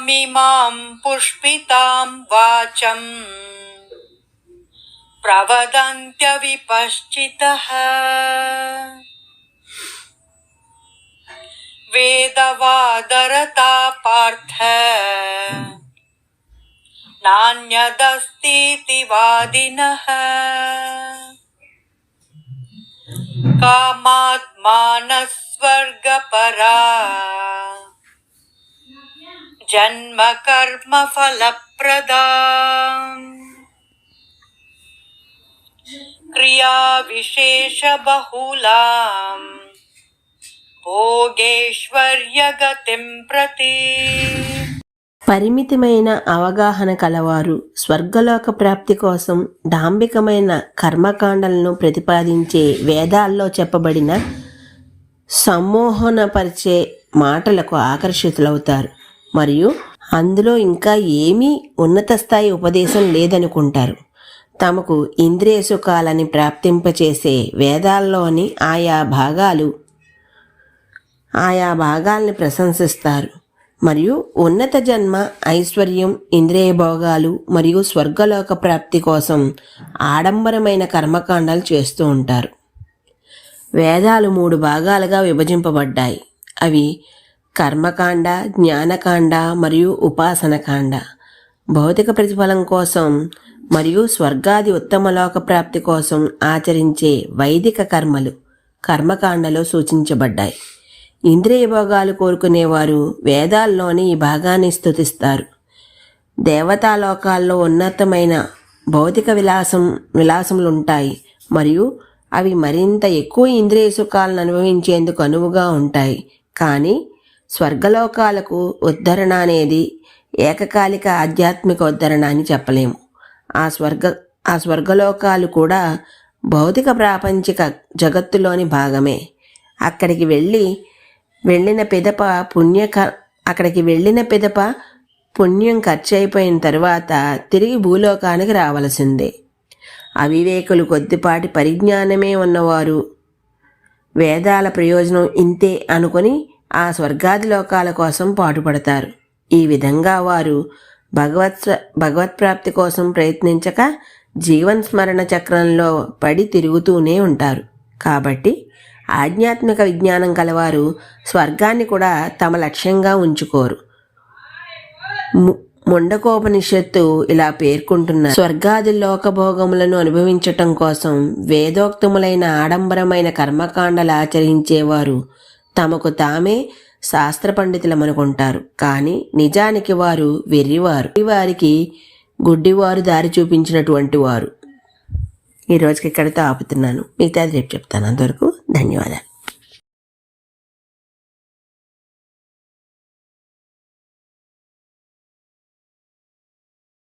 तामिमां पुष्पितां वाचं प्रवदन्त्यविपश्चितः वेदवादरता पार्थ नान्यदस्तीति वादिनः कामात्मानः स्वर्गपरा जन्म कर्म फलप्रदा क्रिया विशेष बहुलां भोगेश्वर्य गतिं प्रति పరిమితమైన అవగాహన కలవారు స్వర్గలోక ప్రాప్తి కోసం డాంబికమైన కర్మకాండలను ప్రతిపాదించే వేదాల్లో చెప్పబడిన సమ్మోహనపరిచే మాటలకు ఆకర్షితులవుతారు మరియు అందులో ఇంకా ఏమీ ఉన్నత స్థాయి ఉపదేశం లేదనుకుంటారు. తమకు ఇంద్రియ సుఖాలని ప్రాప్తింపచేసే వేదాల్లోని ఆయా భాగాల్ని ప్రశంసిస్తారు మరియు ఉన్నత జన్మ, ఐశ్వర్యం, ఇంద్రియ భోగాలు మరియు స్వర్గలోక ప్రాప్తి కోసం ఆడంబరమైన కర్మకాండాలు చేస్తూ ఉంటారు. వేదాలు 3 భాగాలుగా విభజింపబడ్డాయి. అవి కర్మకాండ, జ్ఞానకాండ మరియు ఉపాసనకాండ. భౌతిక ప్రతిఫలం కోసం మరియు స్వర్గాది ఉత్తమలోక ప్రాప్తి కోసం ఆచరించే వైదిక కర్మలు కర్మకాండలో సూచించబడ్డాయి. ఇంద్రియ భోగాలు కోరుకునేవారు వేదాల్లోని ఈ భాగాన్ని స్తుతిస్తారు. దేవతాలోకాల్లో ఉన్నతమైన భౌతిక విలాసములుంటాయి మరియు అవి మరింత ఎక్కువ ఇంద్రియ సుఖాలను అనుభవించేందుకు అనువుగా ఉంటాయి. కానీ స్వర్గలోకాలకు ఉద్ధరణ అనేది ఏకకాలిక ఆధ్యాత్మిక ఉద్ధరణ అని చెప్పలేము. ఆ స్వర్గలోకాలు కూడా భౌతిక ప్రాపంచిక జగత్తులోని భాగమే. అక్కడికి వెళ్ళిన పిదప పుణ్యం ఖర్చు అయిపోయిన తర్వాత తిరిగి భూలోకానికి రావలసిందే. అవివేకులు, కొద్దిపాటి పరిజ్ఞానమే ఉన్నవారు వేదాల ప్రయోజనం ఇంతే అనుకొని ఆ స్వర్గాది లోకాల కోసం పాటుపడతారు. ఈ విధంగా వారు భగవత్ప్రాప్తి కోసం ప్రయత్నించక జీవన్ స్మరణ చక్రంలో పడి తిరుగుతూనే ఉంటారు. కాబట్టి ఆధ్యాత్మిక విజ్ఞానం కలవారు స్వర్గాన్ని కూడా తమ లక్ష్యంగా ఉంచుకోరు. ముండకోపనిషత్తు ఇలా పేర్కొంటున్నారు: స్వర్గాది లోకభోగములను అనుభవించటం కోసం వేదోక్తములైన ఆడంబరమైన కర్మకాండలు ఆచరించేవారు తమకు తామే శాస్త్ర పండితులమనుకుంటారు. కానీ నిజానికి వారు వెర్రివారు. వారికి గుడ్డివారు దారి చూపించినటువంటి వారు. ఈ రోజుకి ఇక్కడితో ఆపుతున్నాను. మిగతాది రేపు చెప్తాను. అంతవరకు ధన్యవాదాలు.